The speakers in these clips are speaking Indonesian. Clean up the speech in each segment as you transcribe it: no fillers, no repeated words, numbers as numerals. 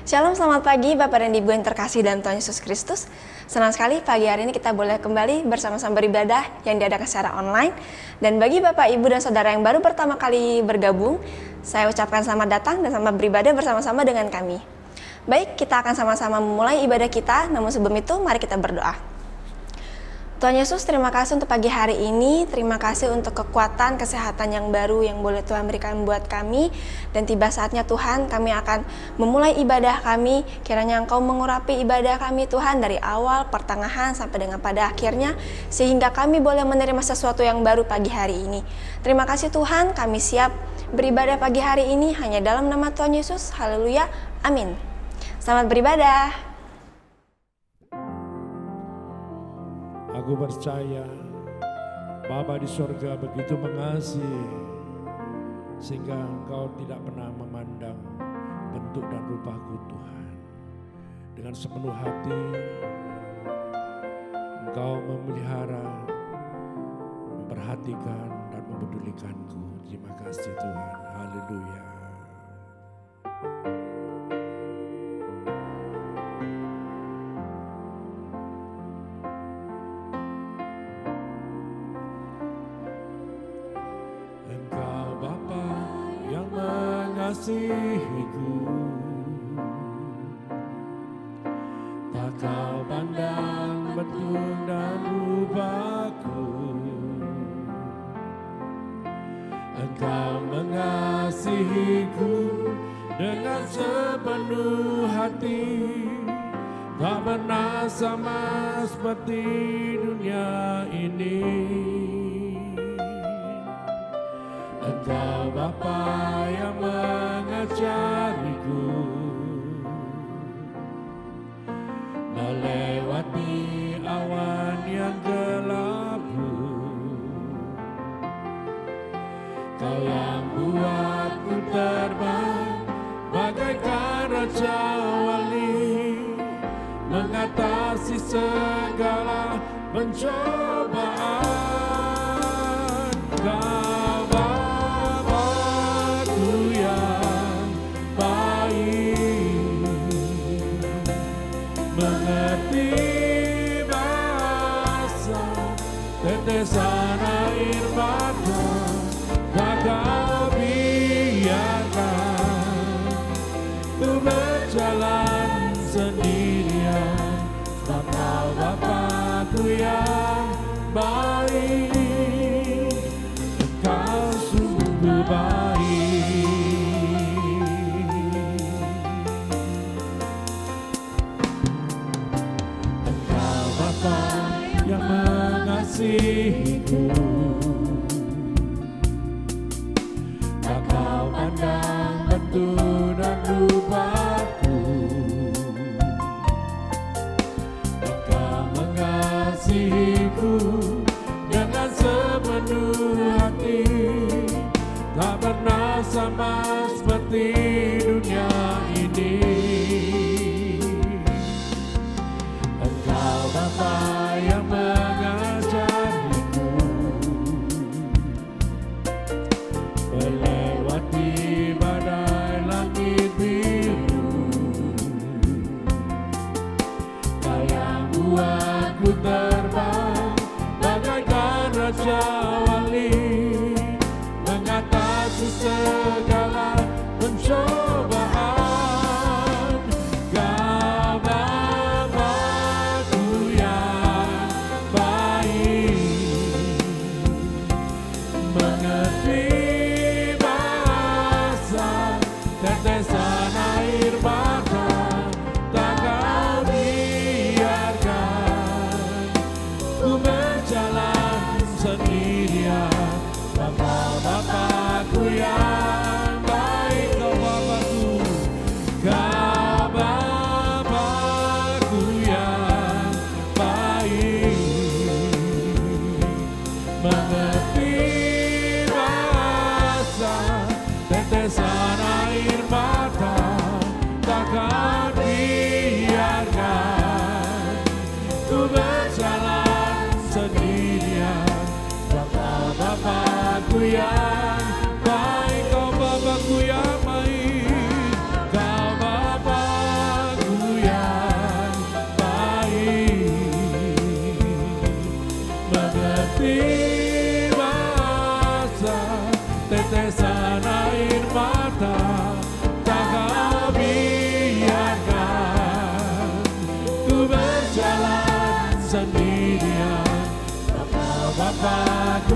Shalom, selamat pagi Bapak dan Ibu yang terkasih dalam Tuhan Yesus Kristus. Senang sekali pagi hari ini kita boleh kembali bersama-sama beribadah yang diadakan secara online. Dan bagi Bapak, Ibu, dan Saudara yang baru pertama kali bergabung, saya ucapkan selamat datang dan selamat beribadah bersama-sama dengan kami. Baik, kita akan sama-sama memulai ibadah kita, namun sebelum itu mari kita berdoa. Tuhan Yesus, terima kasih untuk pagi hari ini, terima kasih untuk kekuatan, kesehatan yang baru yang boleh Tuhan berikan buat kami. Dan tiba saatnya Tuhan, kami akan memulai ibadah kami, kiranya Engkau mengurapi ibadah kami Tuhan dari awal, pertengahan, sampai dengan pada akhirnya, sehingga kami boleh menerima sesuatu yang baru pagi hari ini. Terima kasih Tuhan, kami siap beribadah pagi hari ini hanya dalam nama Tuhan Yesus, haleluya, amin. Selamat beribadah. Aku percaya Bapa di sorga begitu mengasihi sehingga Engkau tidak pernah memandang bentuk dan rupaku Tuhan. Dengan sepenuh hati Engkau memelihara, memperhatikan dan mempedulikanku. Terima kasih Tuhan. Haleluya. Mengasihiku, tak kau pandang bentuk dan rupaku. Engkau mengasihiku dengan sepenuh hati, tak pernah sama seperti dunia ini. Engkau Bapa yang mengajariku melewati awan yang kelabu. Kau yang buatku terbang bagaikan raja wali, mengatasi segala pencobaan. Tetesan air mata tak kau biarkan ku berjalan sendirian, sebab Kau Bapa-Ku yang baik. Engkau sungguh baik. Engkau Bapa yang mengasihiku, tak kau pandang bentuk dan rupaku. Engkau mengasihiku dengan sepenuh hati, tak pernah sama seperti dunia ini. Engkau Bapa yang mengajariku melewati badai langit biru. Kau yang buatku terbang bagaikan raja wali, mengatasi segala pencobaan. Tetesan air mata tak kau biarkan ku berjalan sendirian. Bapa-Bapa-Ku yang baik, Kau Bapa-Ku, Kau Bapa-Ku yang baik. Mengerti rasa tetesan air mata tak kau biarkan ku berjalan sendirian. Bapa-Bapa-Ku yang baik, Kau Bapa-Ku yang baik, Kau Bapa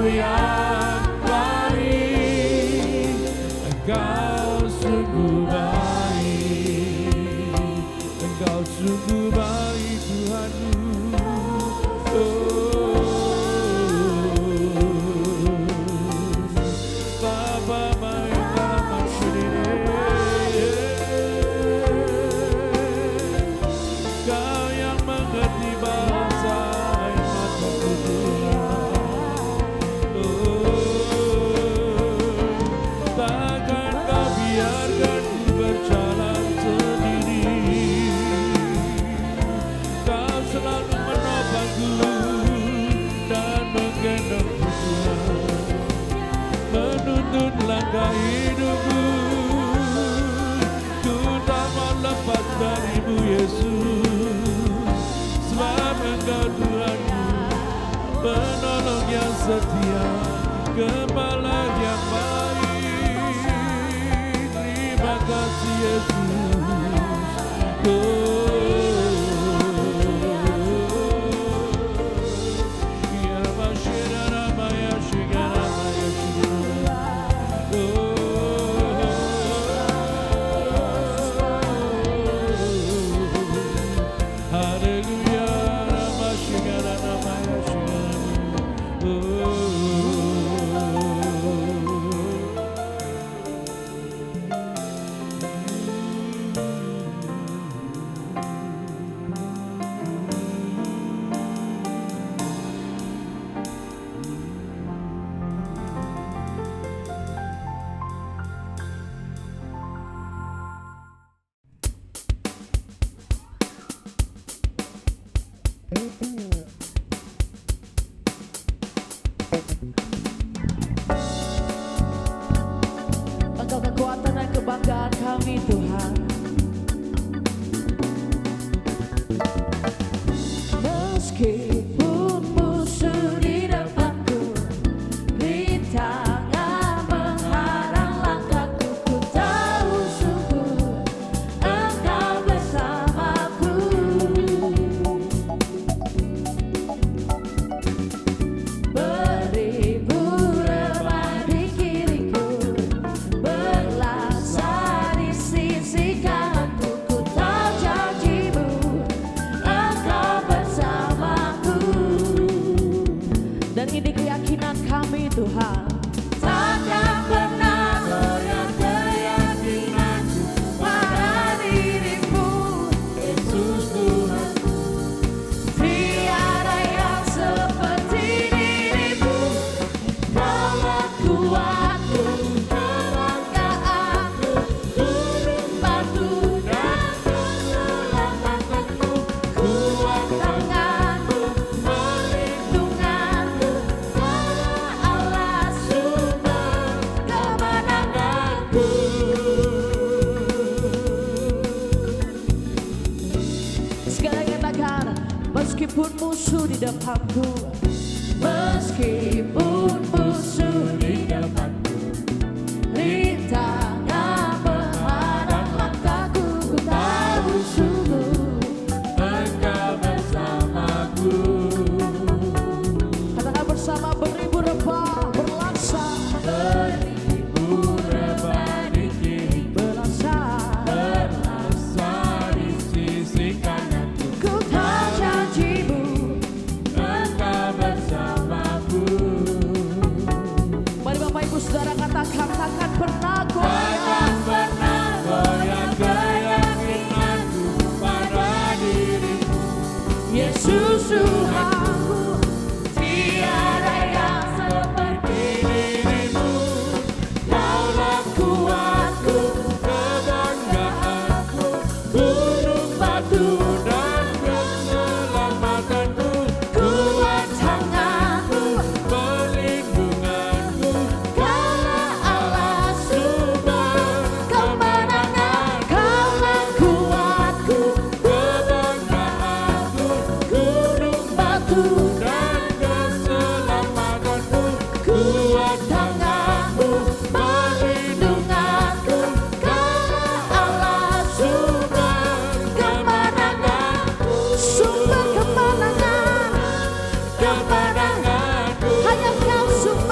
yang baik, Engkau sungguh baik, Engkau sungguh baik Tuhanku. Bapa Maha Kau yang mengerti bahasa mata takkan kau biarkan ku berjalan sendiri. Kau selalu menopangku dan menggendongku Tuhan, menuntun langkah hidupku. Ku tak mau lepas darimu Yesus, sebab Engkau Tuhanku, penolong yang setia, Gembala yang baik. Terima kasih Yesus. Ya Masyidara Maya Shigara Maya Shigara. Haleluya Rama Shigara Maya Shigara. Engkau kekuatan dan kebanggaan kami Tuhan. Meskipun musuh di depanku, rintangan menghalang langkahku, ku tahu sungguh Engkau bersamaku. Beribu remah di kiriku, berlasa di sisi kananku, ku tahu janji-Mu, Engkau bersamaku. Dan ini keyakinan kami Tuhan, takkan pernah goyah keyakinanku pada diri-Mu, Yesus Tuhanku. Tiada yang seperti diri-Mu, Kaulah kuatku, kebanggaanku, gunung batu dan keselamatanku, kuat tanganmu, perlindunganku, Kaulah Allah sumber kemenanganku. Sekarang katakan, meskipun musuh di depanku, meskipun musuh di depanku, rintangan menghadang langkahku, ku tahu sungguh Engkau bersamaku. Katakan bersama, beribu rebah berlaksa, beribu rebah di kiri, berlaksa Berlasa di sisi kananku, ku tahu janji-Mu, Engkau bersamaku. Mari Bapak Ibu Saudara katakan, takkan pernah goyah, Takkan pernah goyah keyakinanku pada diri-Mu, Yesus Tuhanku. Tiada yang seperti diri-Mu. Kaulah kuatku, kebanggaanku, gunung batu dan keselamatanku, kuat tanganmu, perlindunganku, Kaulah Allah sumber kemenangan, Kaulah kuatku, kebanggaanku, gunung batu dan keselamatanku, kuat tanganmu, perlindunganku, Kaulah Allah sumber kemenangan, sumber kemenangan, kemenanganku. hanya Kau sumber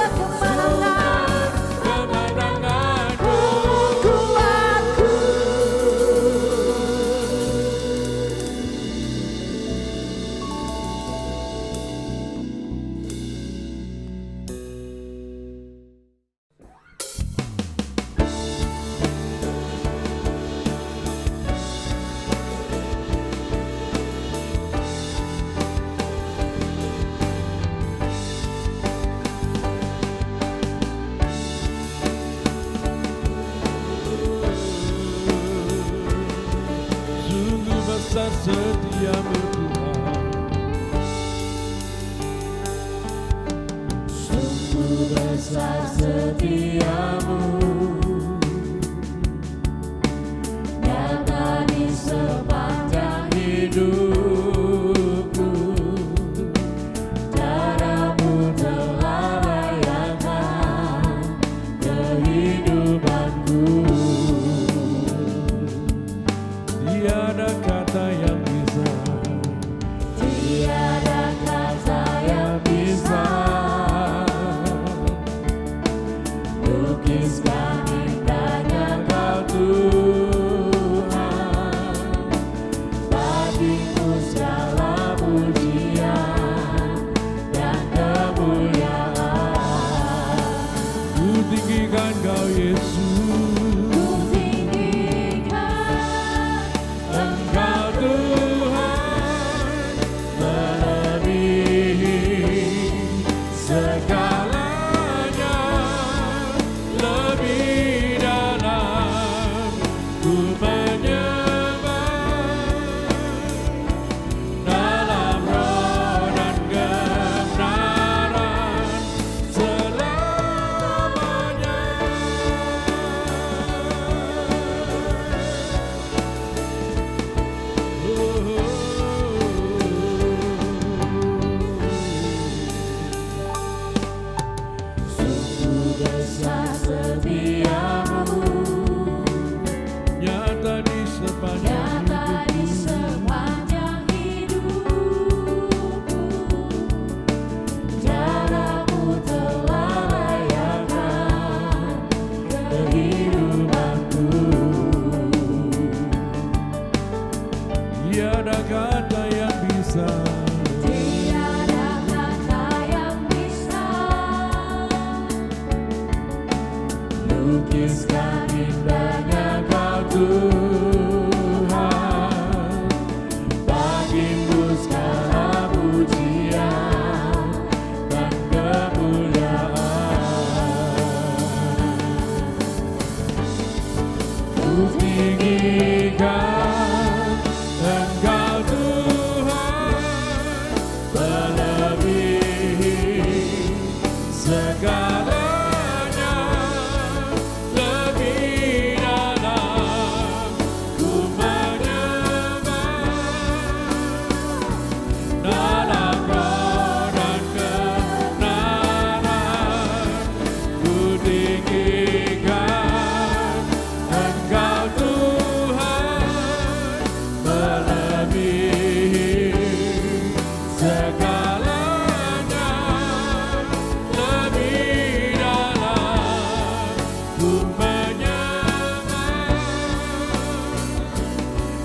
besar setiamu, nyata di sepanjang hidupku. Caramu telah layankan kehidupanku. Tiada kata yang bisa, Tiada kata yang bisa lukiskan indahnya Kau Tuhan. Bagiku segala pujian dan kemuliaan. ku tinggikan Kau Yesus. Ku tinggikan Engkau Tuhan melebihi segalanya, lebih dalam ku menyembah dalam roh dan kebenaran selamanya. sungguh besar setiamu, Nyata di sepanjang nyata di sepanjang hidupku. Caramu telah layankan kehidupanku. tiada kata yang bisa, Tiada kata yang bisa lukiskan indahnya Kau Tuhan. Bagimu segala pujian dan kemuliaan. Ku tinggikan Engkau Tuhan melebihi segalanya, lebih dalam ku menyembah dalam roh dan kebenaran. Ku tinggikan Engkau Tuhan melebihi segalanya, lebih dalam ku menyembah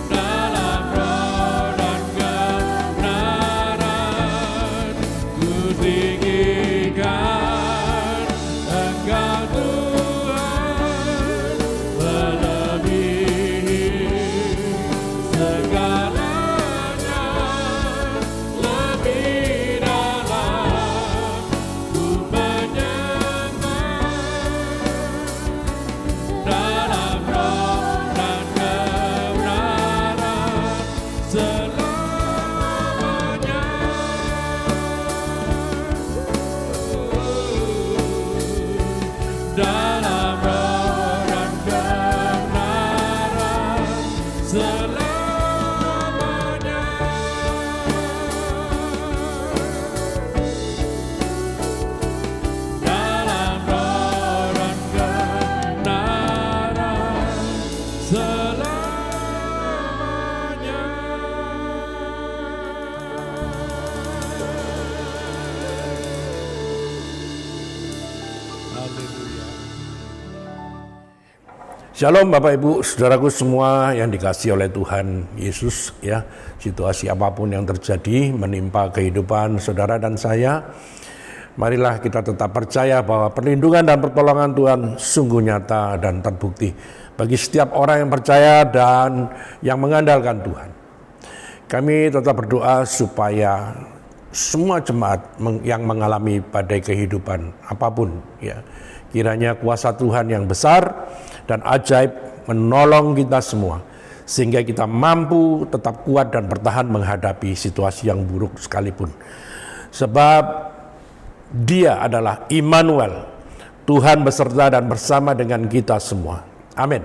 dalam roh dan kebenaran. Ku tinggikan Engkau Tuhan melebihi segalanya, lebih dalam ku menyembah dalam roh dan kebenaran selamanya. Dalam roh dan kebenaran selamanya. Dalam roh dan kebenaran selamanya. Haleluya. Shalom Bapak Ibu, saudaraku semua yang dikasihi oleh Tuhan Yesus ya. Situasi apapun yang terjadi menimpa kehidupan saudara dan saya, marilah kita tetap percaya bahwa perlindungan dan pertolongan Tuhan sungguh nyata dan terbukti bagi setiap orang yang percaya dan yang mengandalkan Tuhan. Kami tetap berdoa supaya semua jemaat yang mengalami badai kehidupan apapun ya, kiranya kuasa Tuhan yang besar dan ajaib menolong kita semua sehingga kita mampu tetap kuat dan bertahan menghadapi situasi yang buruk sekalipun. Sebab Dia adalah Immanuel, Tuhan beserta dan bersama dengan kita semua. Amin.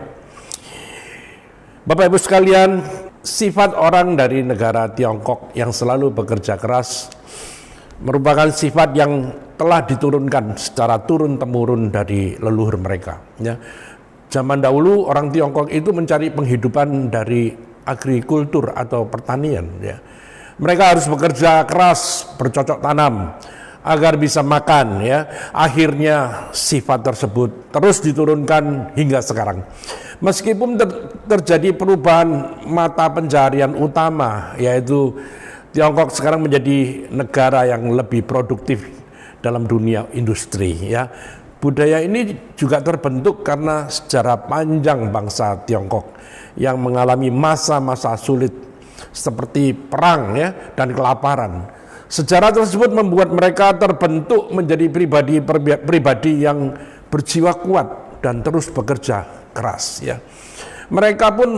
Bapak Ibu sekalian, sifat orang dari negara Tiongkok yang selalu bekerja keras merupakan sifat yang telah diturunkan secara turun-temurun dari leluhur mereka. Ya. Zaman dahulu orang Tiongkok itu mencari penghidupan dari agrikultur atau pertanian. Ya. Mereka harus bekerja keras, bercocok tanam agar bisa makan. Ya. Akhirnya sifat tersebut terus diturunkan hingga sekarang. Meskipun terjadi perubahan mata pencaharian utama, yaitu Tiongkok sekarang menjadi negara yang lebih produktif dalam dunia industri. Ya. Budaya ini juga terbentuk karena sejarah panjang bangsa Tiongkok yang mengalami masa-masa sulit seperti perang ya, dan kelaparan. Sejarah tersebut membuat mereka terbentuk menjadi pribadi yang berjiwa kuat dan terus bekerja keras. Ya. Mereka pun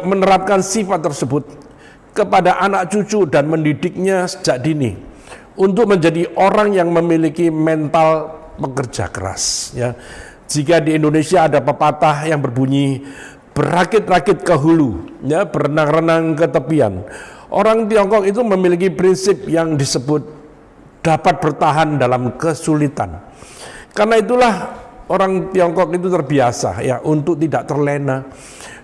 menerapkan sifat tersebut kepada anak cucu dan mendidiknya sejak dini untuk menjadi orang yang memiliki mental pekerja keras. Ya. Jika di Indonesia ada pepatah yang berbunyi berakit-rakit ke hulu, ya, berenang-renang ke tepian. Orang Tiongkok itu memiliki prinsip yang disebut dapat bertahan dalam kesulitan. Karena itulah orang Tiongkok itu terbiasa ya untuk tidak terlena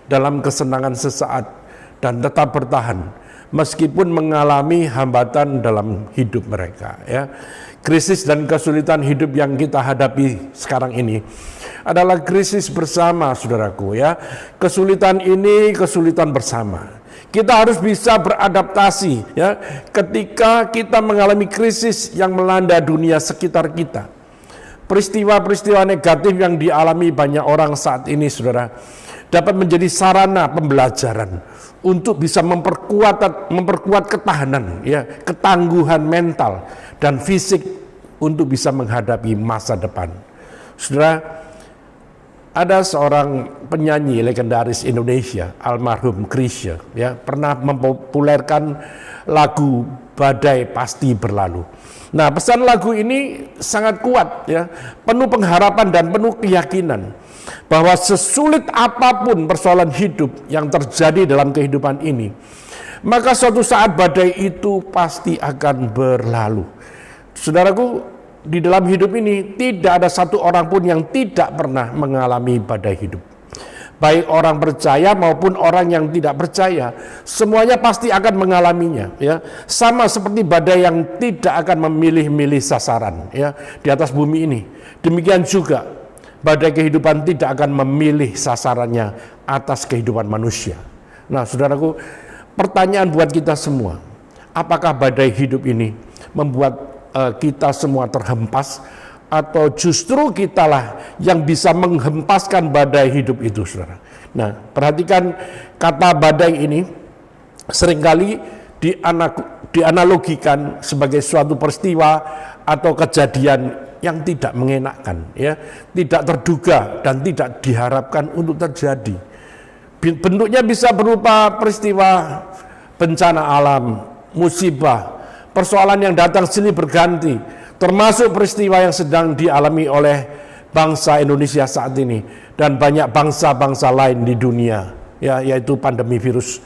dalam kesenangan sesaat dan tetap bertahan meskipun mengalami hambatan dalam hidup mereka. Ya. Krisis dan kesulitan hidup yang kita hadapi sekarang ini adalah krisis bersama, saudaraku. Ya. Kesulitan ini kesulitan bersama. Kita harus bisa beradaptasi ya, ketika kita mengalami krisis yang melanda dunia sekitar kita. Peristiwa-peristiwa negatif yang dialami banyak orang saat ini, saudara, dapat menjadi sarana pembelajaran untuk bisa memperkuat ketahanan, ya, ketangguhan mental dan fisik untuk bisa menghadapi masa depan. Saudara, ada seorang penyanyi legendaris Indonesia, almarhum Chrisye, ya, pernah mempopulerkan lagu Badai Pasti Berlalu. Nah, pesan lagu ini sangat kuat, ya, penuh pengharapan dan penuh keyakinan bahwa sesulit apapun persoalan hidup yang terjadi dalam kehidupan ini, maka suatu saat badai itu pasti akan berlalu. Saudaraku, di dalam hidup ini tidak ada satu orang pun yang tidak pernah mengalami badai hidup. Baik orang percaya maupun orang yang tidak percaya, semuanya pasti akan mengalaminya. Ya, sama seperti badai yang tidak akan memilih-milih sasaran ya di atas bumi ini. Demikian juga badai kehidupan tidak akan memilih sasarannya atas kehidupan manusia. Nah, saudaraku, pertanyaan buat kita semua, apakah badai hidup ini membuat kita semua terhempas, atau justru kitalah yang bisa menghempaskan badai hidup itu, saudara? Nah, perhatikan kata badai ini seringkali dianalogikan sebagai suatu peristiwa atau kejadian yang tidak mengenakkan, ya, tidak terduga dan tidak diharapkan untuk terjadi. Bentuknya bisa berupa peristiwa bencana alam, musibah, persoalan yang datang silih berganti, termasuk peristiwa yang sedang dialami oleh bangsa Indonesia saat ini dan banyak bangsa-bangsa lain di dunia, ya, yaitu pandemi virus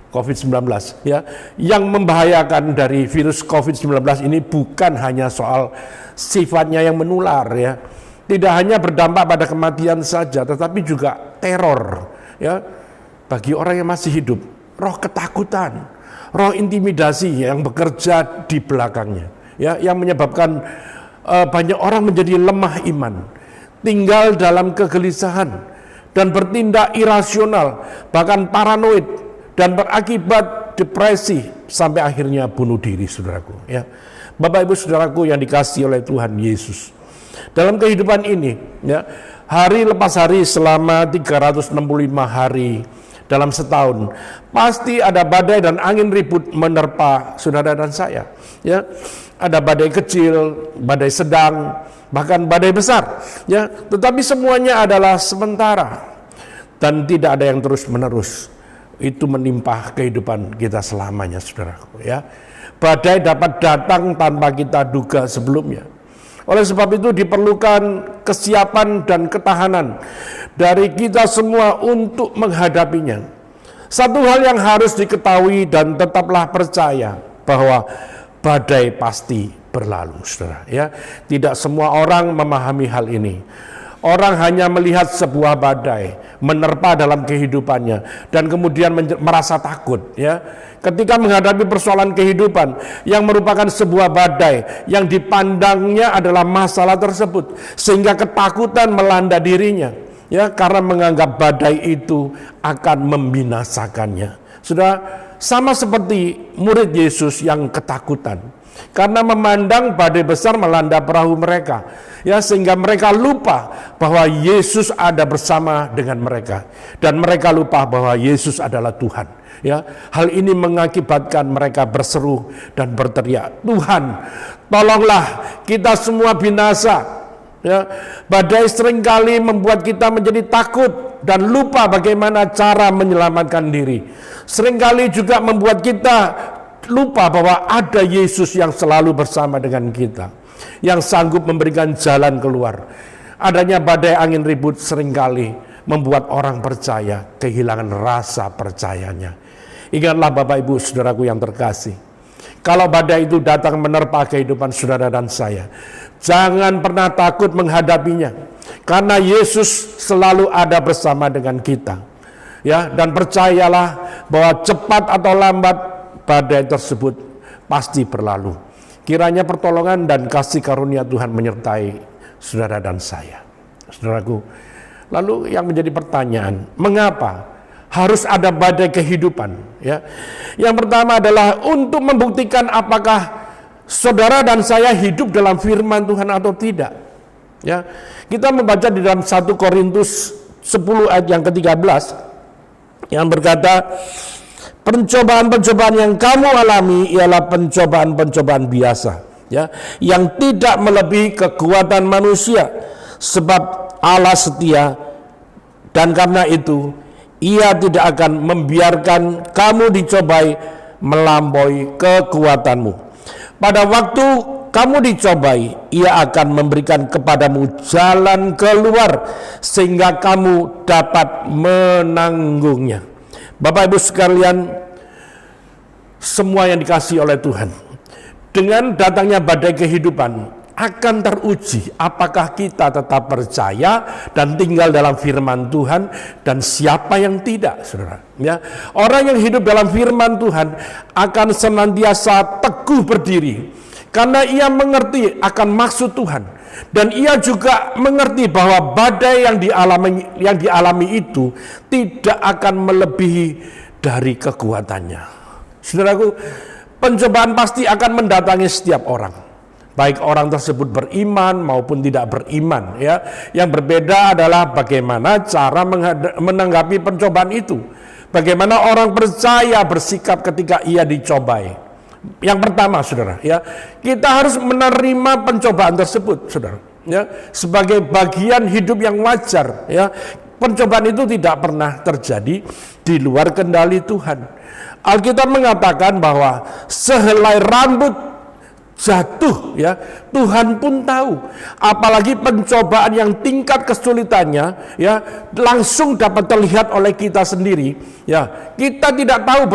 COVID-19. Ya, yang membahayakan dari virus COVID-19 ini bukan hanya soal sifatnya yang menular, ya, tidak hanya berdampak pada kematian saja, tetapi juga teror, ya, bagi orang yang masih hidup, roh ketakutan, roh intimidasi yang bekerja di belakangnya, ya, yang menyebabkan banyak orang menjadi lemah iman, tinggal dalam kegelisahan dan bertindak irasional, bahkan paranoid, dan berakibat depresi sampai akhirnya bunuh diri, saudaraku. Ya, Bapak Ibu saudaraku yang dikasihi oleh Tuhan Yesus, dalam kehidupan ini, ya, hari lepas hari selama 365 hari dalam setahun, pasti ada badai dan angin ribut menerpa saudara dan saya. Ya, ada badai kecil, badai sedang, bahkan badai besar. Ya, tetapi semuanya adalah sementara dan tidak ada yang terus menerus. Itu menimpa kehidupan kita selamanya, saudaraku. Ya, badai dapat datang tanpa kita duga sebelumnya. Oleh sebab itu diperlukan kesiapan dan ketahanan dari kita semua untuk menghadapinya. Satu hal yang harus diketahui dan tetaplah percaya bahwa badai pasti berlalu, saudara. Ya, tidak semua orang memahami hal ini. Orang hanya melihat sebuah badai menerpa dalam kehidupannya dan kemudian merasa takut. Ya, ketika menghadapi persoalan kehidupan yang merupakan sebuah badai yang dipandangnya adalah masalah tersebut, sehingga ketakutan melanda dirinya. Ya, karena menganggap badai itu akan membinasakannya. Sudah sama seperti murid Yesus yang ketakutan karena memandang badai besar melanda perahu mereka, ya, sehingga mereka lupa bahwa Yesus ada bersama dengan mereka dan mereka lupa bahwa Yesus adalah Tuhan. Ya, hal ini mengakibatkan mereka berseru dan berteriak, "Tuhan, tolonglah, kita semua binasa." Ya, badai seringkali membuat kita menjadi takut dan lupa bagaimana cara menyelamatkan diri. Seringkali juga membuat kita lupa bahwa ada Yesus yang selalu bersama dengan kita, yang sanggup memberikan jalan keluar. Adanya badai angin ribut seringkali membuat orang percaya kehilangan rasa percayanya. Ingatlah Bapak Ibu Saudaraku yang terkasih, kalau badai itu datang menerpa kehidupan saudara dan saya, jangan pernah takut menghadapinya, karena Yesus selalu ada bersama dengan kita. Ya, dan percayalah bahwa cepat atau lambat badai tersebut pasti berlalu. Kiranya pertolongan dan kasih karunia Tuhan menyertai saudara dan saya. Saudaraku, lalu yang menjadi pertanyaan, mengapa harus ada badai kehidupan? Ya, yang pertama adalah untuk membuktikan apakah saudara dan saya hidup dalam firman Tuhan atau tidak. Ya, kita membaca di dalam 1 Korintus 10 ayat yang ke-13 yang berkata, pencobaan-pencobaan yang kamu alami ialah pencobaan-pencobaan biasa, ya, yang tidak melebihi kekuatan manusia, sebab Allah setia dan karena itu Ia tidak akan membiarkan kamu dicobai melampaui kekuatanmu. Pada waktu kamu dicobai, Ia akan memberikan kepadamu jalan keluar sehingga kamu dapat menanggungnya. Bapak Ibu sekalian, semua yang dikasihi oleh Tuhan, dengan datangnya badai kehidupan akan teruji apakah kita tetap percaya dan tinggal dalam firman Tuhan dan siapa yang tidak, saudara. Ya, orang yang hidup dalam firman Tuhan akan senantiasa teguh berdiri karena ia mengerti akan maksud Tuhan dan ia juga mengerti bahwa badai yang dialami itu tidak akan melebihi dari kekuatannya. Saudaraku, pencobaan pasti akan mendatangi setiap orang, baik orang tersebut beriman maupun tidak beriman. Ya, yang berbeda adalah bagaimana cara menanggapi pencobaan itu. Bagaimana orang percaya bersikap ketika ia dicobai. Yang pertama, saudara, ya, kita harus menerima pencobaan tersebut, saudara, ya, sebagai bagian hidup yang wajar. Ya, pencobaan itu tidak pernah terjadi di luar kendali Tuhan. Alkitab mengatakan bahwa sehelai rambut jatuh, ya, Tuhan pun tahu. Apalagi pencobaan yang tingkat kesulitannya, ya, langsung dapat terlihat oleh kita sendiri. Ya, kita tidak tahu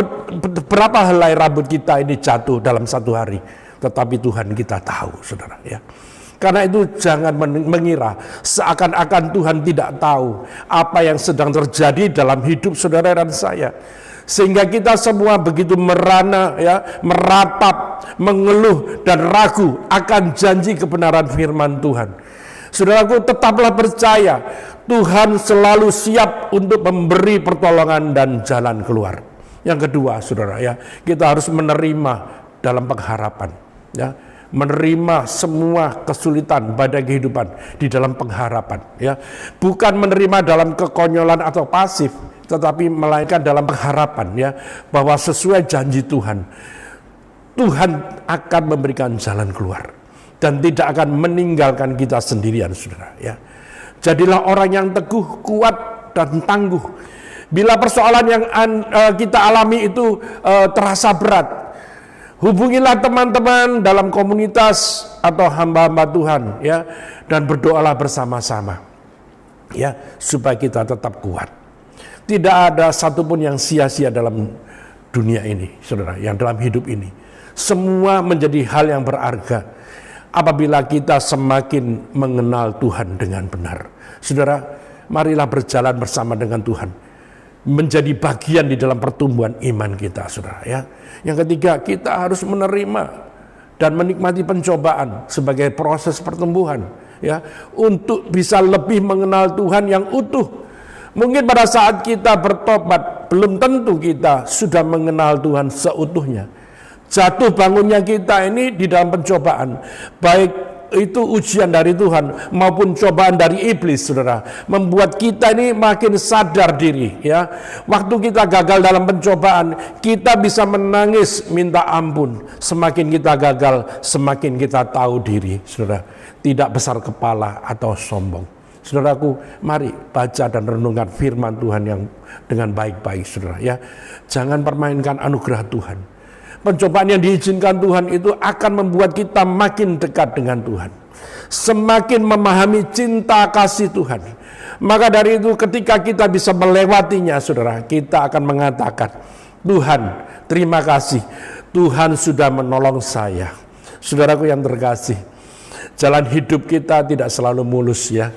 berapa helai rambut kita ini jatuh dalam satu hari, tetapi Tuhan kita tahu, saudara. Ya, karena itu jangan mengira seakan-akan Tuhan tidak tahu apa yang sedang terjadi dalam hidup saudara dan saya. Sehingga kita semua begitu merana, ya, meratap, mengeluh dan ragu akan janji kebenaran firman Tuhan. Saudaraku, tetaplah percaya Tuhan selalu siap untuk memberi pertolongan dan jalan keluar. Yang kedua, saudara, ya, kita harus menerima dalam pengharapan, ya, menerima semua kesulitan badai kehidupan di dalam pengharapan, ya, bukan menerima dalam kekonyolan atau pasif, tetapi melainkan dalam pengharapan, ya, bahwa sesuai janji Tuhan, Tuhan akan memberikan jalan keluar dan tidak akan meninggalkan kita sendirian, saudara. Ya, jadilah orang yang teguh, kuat dan tangguh. Bila persoalan yang kita alami itu terasa berat, Hubungilah teman-teman dalam komunitas atau hamba-hamba Tuhan, ya, dan berdoalah bersama-sama, ya, supaya kita tetap kuat. Tidak ada satupun yang sia-sia dalam dunia ini, saudara, yang dalam hidup ini. Semua menjadi hal yang berharga apabila kita semakin mengenal Tuhan dengan benar. Saudara, marilah berjalan bersama dengan Tuhan, menjadi bagian di dalam pertumbuhan iman kita, saudara, ya. Yang ketiga, kita harus menerima dan menikmati pencobaan sebagai proses pertumbuhan, ya, untuk bisa lebih mengenal Tuhan yang utuh. Mungkin pada saat kita bertobat, belum tentu kita sudah mengenal Tuhan seutuhnya. Jatuh bangunnya kita ini di dalam pencobaan, baik itu ujian dari Tuhan maupun cobaan dari iblis, saudara, membuat kita ini makin sadar diri, ya. Waktu kita gagal dalam pencobaan, kita bisa menangis minta ampun. Semakin kita gagal, semakin kita tahu diri, saudara, tidak besar kepala atau sombong. Saudaraku, mari baca dan renungkan firman Tuhan yang dengan baik-baik, saudara, ya. Jangan permainkan anugerah Tuhan. Pencobaan yang diizinkan Tuhan itu akan membuat kita makin dekat dengan Tuhan, semakin memahami cinta kasih Tuhan. Maka dari itu ketika kita bisa melewatinya, saudara, kita akan mengatakan, Tuhan, terima kasih, Tuhan sudah menolong saya. Saudaraku yang terkasih, jalan hidup kita tidak selalu mulus, ya.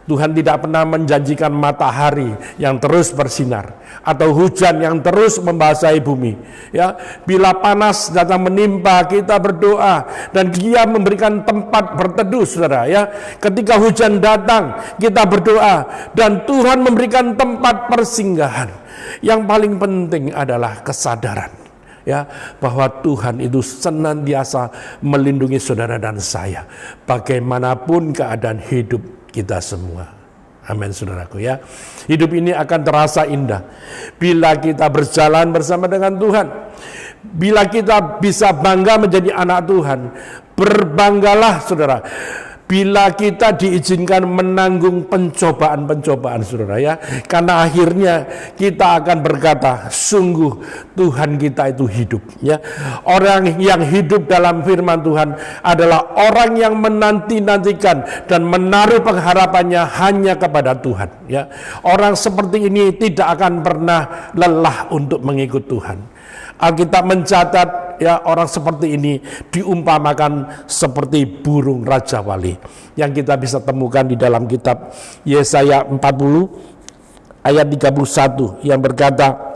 Tuhan tidak pernah menjanjikan matahari yang terus bersinar atau hujan yang terus membasahi bumi, ya. Bila panas datang menimpa, kita berdoa dan Dia memberikan tempat berteduh, saudara, ya. Ketika hujan datang, kita berdoa dan Tuhan memberikan tempat persinggahan. Yang paling penting adalah kesadaran, ya, bahwa Tuhan itu senantiasa melindungi saudara dan saya bagaimanapun keadaan hidup kita semua. Amin, saudaraku, ya. Hidup ini akan terasa indah bila kita berjalan bersama dengan Tuhan. Bila kita bisa bangga menjadi anak Tuhan, berbanggalah, saudara, bila kita diizinkan menanggung pencobaan-pencobaan, saudara, ya. Karena akhirnya kita akan berkata, sungguh Tuhan kita itu hidup, ya. Orang yang hidup dalam firman Tuhan adalah orang yang menanti-nantikan dan menaruh pengharapannya hanya kepada Tuhan, ya. Orang seperti ini tidak akan pernah lelah untuk mengikut Tuhan. Alkitab mencatat, ya, orang seperti ini diumpamakan seperti burung Raja Wali yang kita bisa temukan di dalam kitab Yesaya 40 ayat 31 yang berkata,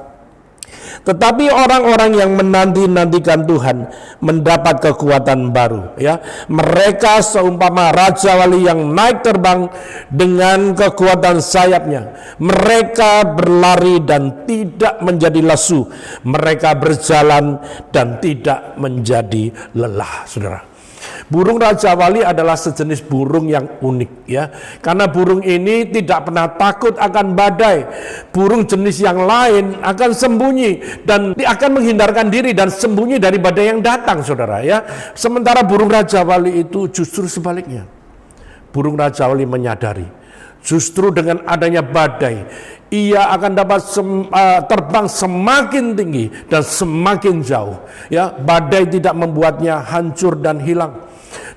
tetapi orang-orang yang menanti-nantikan Tuhan mendapat kekuatan baru, ya. Mereka seumpama Raja Wali yang naik terbang dengan kekuatan sayapnya. Mereka berlari dan tidak menjadi lesu. Mereka berjalan dan tidak menjadi lelah, saudara. Burung Raja Wali adalah sejenis burung yang unik, ya. Karena burung ini tidak pernah takut akan badai. Burung jenis yang lain akan sembunyi dan akan menghindarkan diri dan sembunyi dari badai yang datang, saudara, ya. Sementara burung Raja Wali itu justru sebaliknya. Burung Raja Wali menyadari justru dengan adanya badai, ia akan dapat terbang semakin tinggi dan semakin jauh, ya. Badai tidak membuatnya hancur dan hilang.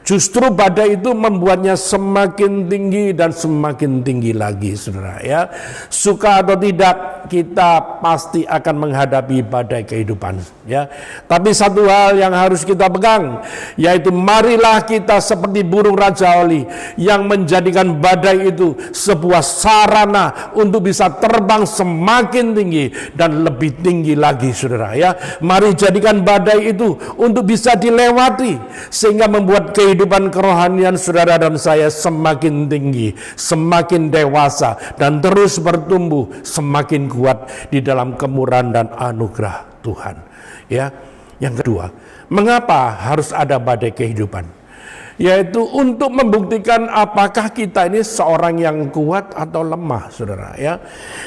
Justru badai itu membuatnya semakin tinggi dan semakin tinggi lagi, saudara, ya. Suka atau tidak, kita pasti akan menghadapi badai kehidupan, ya. Tapi satu hal yang harus kita pegang, yaitu marilah kita seperti burung Raja Wali yang menjadikan badai itu sebuah sarana untuk bisa terbang semakin tinggi dan lebih tinggi lagi, saudara, ya. Mari jadikan badai itu untuk bisa dilewati sehingga membuat kehidupan kerohanian saudara dan saya semakin tinggi, semakin dewasa dan terus bertumbuh semakin kuat di dalam kemurahan dan anugerah Tuhan, ya. Yang kedua, mengapa harus ada badai kehidupan? Yaitu untuk membuktikan apakah kita ini seorang yang kuat atau lemah, saudara, ya.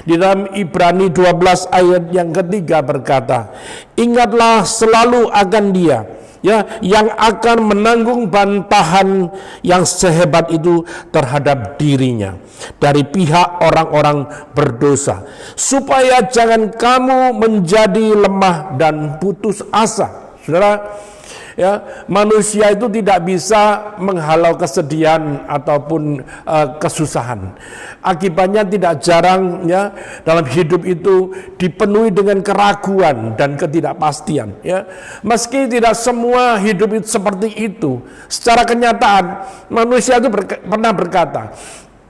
Di dalam Ibrani 12 ayat yang ketiga berkata, ingatlah selalu akan Dia, ya, yang akan menanggung bantahan yang sehebat itu terhadap dirinya dari pihak orang-orang berdosa, supaya jangan kamu menjadi lemah dan putus asa. Saudara, ya, manusia itu tidak bisa menghalau kesedihan ataupun kesusahan. Akibatnya tidak jarang ya dalam hidup itu dipenuhi dengan keraguan dan ketidakpastian. Ya, meski tidak semua hidup itu seperti itu, secara kenyataan manusia itu pernah berkata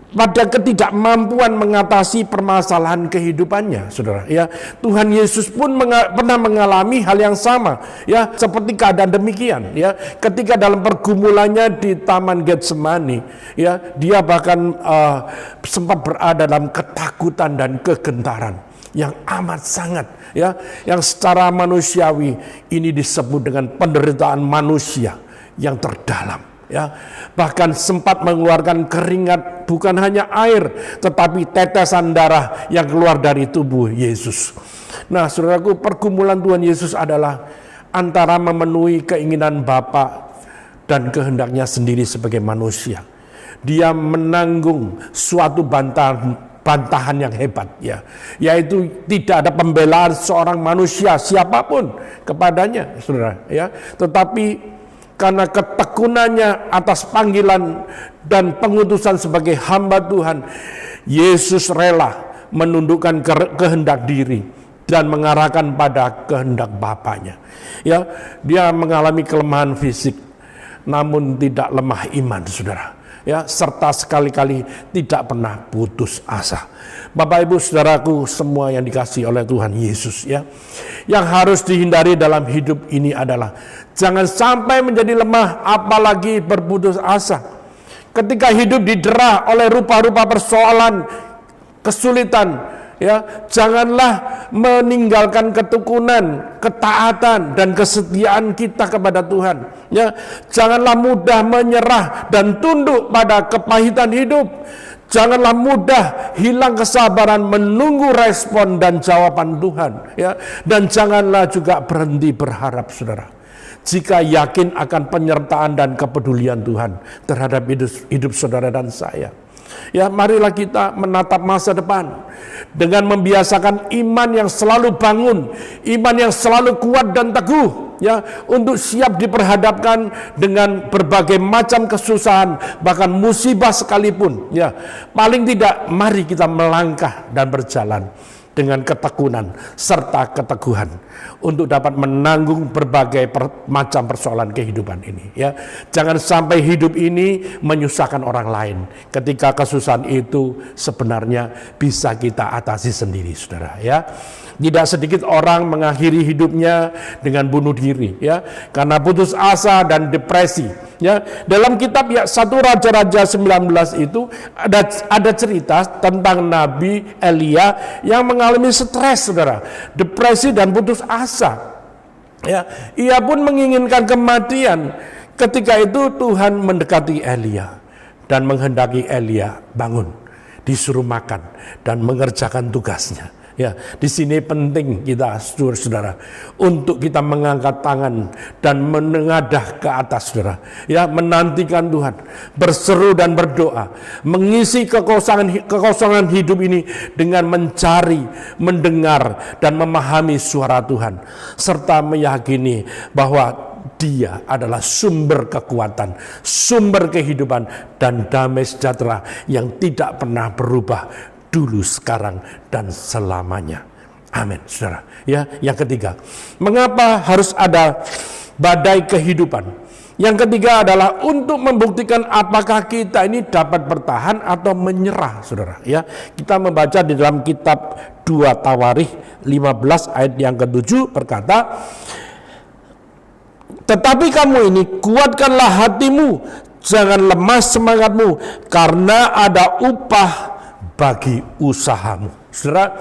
pada ketidakmampuan mengatasi permasalahan kehidupannya, saudara. Ya, Tuhan Yesus pun pernah mengalami hal yang sama, ya, seperti keadaan demikian. Ya, ketika dalam pergumulannya di Taman Getsemani, ya, dia bahkan sempat berada dalam ketakutan dan kegentaran yang amat sangat, ya, yang secara manusiawi ini disebut dengan penderitaan manusia yang terdalam. Ya, bahkan sempat mengeluarkan keringat, bukan hanya air tetapi tetesan darah yang keluar dari tubuh Yesus. Nah, saudaraku, pergumulan Tuhan Yesus adalah antara memenuhi keinginan Bapa dan kehendaknya sendiri sebagai manusia. Dia menanggung suatu bantahan yang hebat, ya, yaitu tidak ada pembelaan seorang manusia siapapun kepadanya, saudara, ya, tetapi karena ketekunannya atas panggilan dan pengutusan sebagai hamba Tuhan, Yesus rela menundukkan kehendak diri dan mengarahkan pada kehendak Bapaknya. Ya, dia mengalami kelemahan fisik, namun tidak lemah iman, saudara. Ya, serta sekali-kali tidak pernah putus asa. Bapak Ibu Saudaraku semua yang dikasihi oleh Tuhan Yesus, ya, yang harus dihindari dalam hidup ini adalah jangan sampai menjadi lemah, apalagi berputus asa. Ketika hidup didera oleh rupa-rupa persoalan, kesulitan, ya, janganlah meninggalkan ketekunan, ketaatan dan kesetiaan kita kepada Tuhan. Ya, janganlah mudah menyerah dan tunduk pada kepahitan hidup. Janganlah mudah hilang kesabaran menunggu respon dan jawaban Tuhan. Ya, dan janganlah juga berhenti berharap, saudara. Jika yakin akan penyertaan dan kepedulian Tuhan terhadap hidup saudara dan saya. Ya, marilah kita menatap masa depan dengan membiasakan iman yang selalu bangun, iman yang selalu kuat dan teguh, ya, untuk siap diperhadapkan dengan berbagai macam kesusahan, bahkan musibah sekalipun, ya. Paling tidak mari kita melangkah dan berjalan dengan ketekunan serta keteguhan untuk dapat menanggung berbagai macam persoalan kehidupan ini, ya. Jangan sampai hidup ini menyusahkan orang lain ketika kesusahan itu sebenarnya bisa kita atasi sendiri, saudara, ya. Tidak sedikit orang mengakhiri hidupnya dengan bunuh diri, ya, karena putus asa dan depresi, ya. Dalam kitab 1 Raja-Raja 19 itu ada cerita tentang Nabi Elia yang mengalami stres, saudara, depresi dan putus asa. Ya, ia pun menginginkan kematian. Ketika itu Tuhan mendekati Elia dan menghendaki Elia bangun, disuruh makan dan mengerjakan tugasnya. Ya, di sini penting kita, saudara, untuk kita mengangkat tangan dan menengadah ke atas, saudara. Ya, menantikan Tuhan, berseru dan berdoa, mengisi kekosongan hidup ini dengan mencari, mendengar dan memahami suara Tuhan, serta meyakini bahwa Dia adalah sumber kekuatan, sumber kehidupan dan damai sejahtera yang tidak pernah berubah dulu, sekarang, dan selamanya. Amin, saudara. Ya, yang ketiga, mengapa harus ada badai kehidupan? Yang ketiga adalah untuk membuktikan apakah kita ini dapat bertahan atau menyerah, saudara. Ya, kita membaca di dalam kitab 2 Tawarikh 15 ayat yang ke-7 berkata, tetapi kamu ini kuatkanlah hatimu, jangan lemah semangatmu, karena ada upah bagi usahamu. Saudara,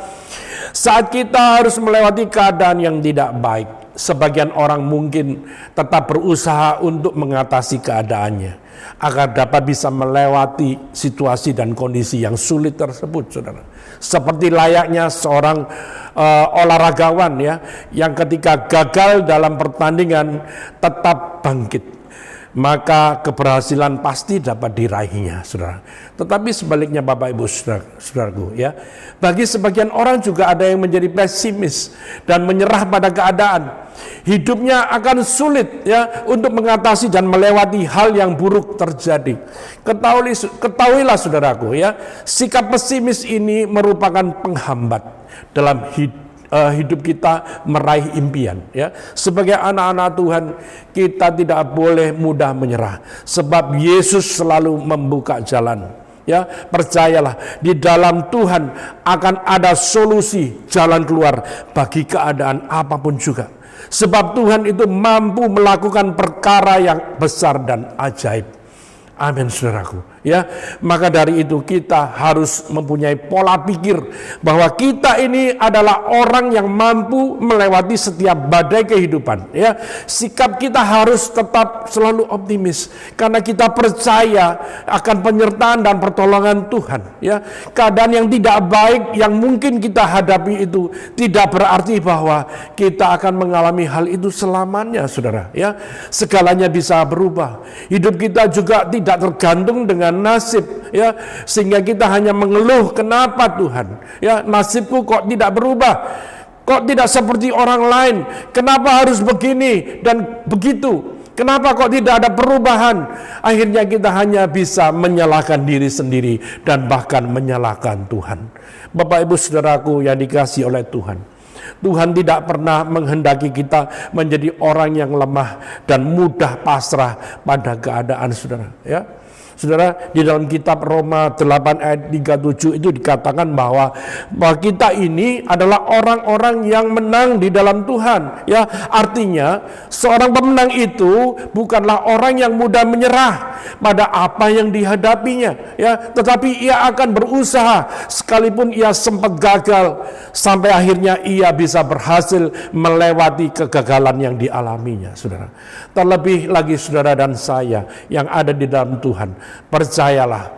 saat kita harus melewati keadaan yang tidak baik, sebagian orang mungkin tetap berusaha untuk mengatasi keadaannya agar dapat bisa melewati situasi dan kondisi yang sulit tersebut, saudara. Seperti layaknya seorang olahragawan, ya, yang ketika gagal dalam pertandingan tetap bangkit, maka keberhasilan pasti dapat diraihnya, saudara. Tetapi sebaliknya Bapak Ibu saudaraku, ya, bagi sebagian orang juga ada yang menjadi pesimis dan menyerah pada keadaan. Hidupnya akan sulit, ya, untuk mengatasi dan melewati hal yang buruk terjadi. Ketahuilah saudaraku, ya, sikap pesimis ini merupakan penghambat dalam hidup kita meraih impian, ya. Sebagai anak-anak Tuhan, kita tidak boleh mudah menyerah, sebab Yesus selalu membuka jalan, ya. Percayalah, di dalam Tuhan akan ada solusi, jalan keluar bagi keadaan apapun juga, sebab Tuhan itu mampu melakukan perkara yang besar dan ajaib. Amin, saudaraku, ya. Maka dari itu kita harus mempunyai pola pikir bahwa kita ini adalah orang yang mampu melewati setiap badai kehidupan, ya. Sikap kita harus tetap selalu optimis karena kita percaya akan penyertaan dan pertolongan Tuhan, ya. Keadaan yang tidak baik yang mungkin kita hadapi itu tidak berarti bahwa kita akan mengalami hal itu selamanya, saudara, ya. Segalanya bisa berubah. Hidup kita juga tidak tergantung dengan nasib, ya, sehingga kita hanya mengeluh, kenapa Tuhan, ya, nasibku kok tidak berubah, kok tidak seperti orang lain, kenapa harus begini dan begitu, kenapa kok tidak ada perubahan. Akhirnya kita hanya bisa menyalahkan diri sendiri dan bahkan menyalahkan Tuhan. Bapak Ibu saudaraku yang dikasihi oleh Tuhan, Tuhan tidak pernah menghendaki kita menjadi orang yang lemah dan mudah pasrah pada keadaan, saudara, ya. Saudara, di dalam kitab Roma 8 ayat 37 itu dikatakan bahwa kita ini adalah orang-orang yang menang di dalam Tuhan, ya. Artinya seorang pemenang itu bukanlah orang yang mudah menyerah pada apa yang dihadapinya, ya, tetapi ia akan berusaha sekalipun ia sempat gagal sampai akhirnya ia bisa berhasil melewati kegagalan yang dialaminya, saudara. Terlebih lagi saudara dan saya yang ada di dalam Tuhan, percayalah,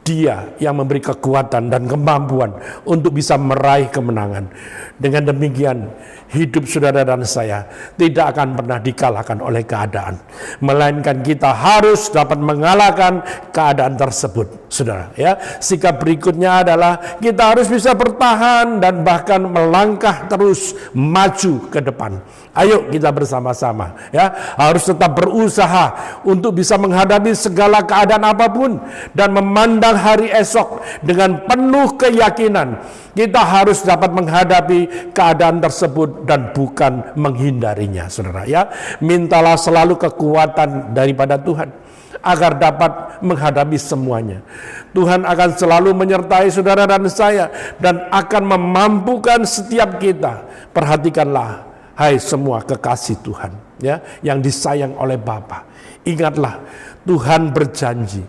Dia yang memberi kekuatan dan kemampuan untuk bisa meraih kemenangan. Dengan demikian, hidup saudara dan saya tidak akan pernah dikalahkan oleh keadaan, melainkan kita harus dapat mengalahkan keadaan tersebut, saudara, ya. Sikap berikutnya adalah kita harus bisa bertahan dan bahkan melangkah terus maju ke depan. Ayo kita bersama-sama, ya, harus tetap berusaha untuk bisa menghadapi segala keadaan apapun dan memandang hari esok dengan penuh keyakinan. Kita harus dapat menghadapi keadaan tersebut dan bukan menghindarinya, saudara, ya. Mintalah selalu kekuatan daripada Tuhan agar dapat menghadapi semuanya. Tuhan akan selalu menyertai saudara dan saya dan akan memampukan setiap kita. Perhatikanlah, hai semua kekasih Tuhan, ya, yang disayang oleh Bapa. Ingatlah, Tuhan berjanji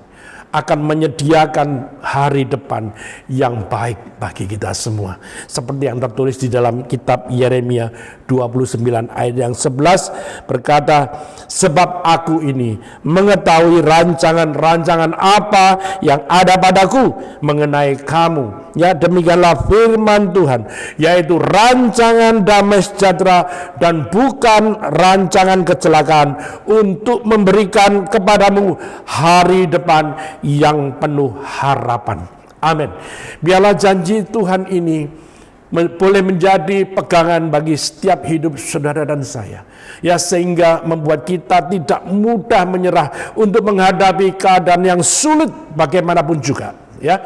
akan menyediakan hari depan yang baik bagi kita semua. Seperti yang tertulis di dalam kitab Yeremia 29 ayat yang 11 berkata, sebab aku ini mengetahui rancangan-rancangan apa yang ada padaku mengenai kamu. Ya, demikianlah firman Tuhan, yaitu rancangan damai sejahtera dan bukan rancangan kecelakaan, untuk memberikan kepadamu hari depan yang penuh harapan. Amin. Biarlah janji Tuhan ini boleh menjadi pegangan bagi setiap hidup saudara dan saya, ya, sehingga membuat kita tidak mudah menyerah untuk menghadapi keadaan yang sulit bagaimanapun juga, ya.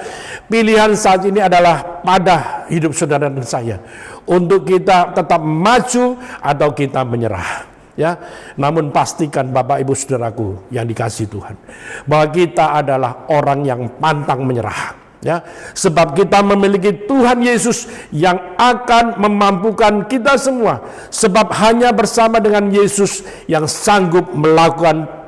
Pilihan saat ini adalah pada hidup saudara dan saya untuk kita tetap maju atau kita menyerah, ya. Namun pastikan Bapak Ibu saudaraku yang dikasihi Tuhan, bahwa kita adalah orang yang pantang menyerah, ya, sebab kita memiliki Tuhan Yesus yang akan memampukan kita semua, sebab hanya bersama dengan Yesus yang sanggup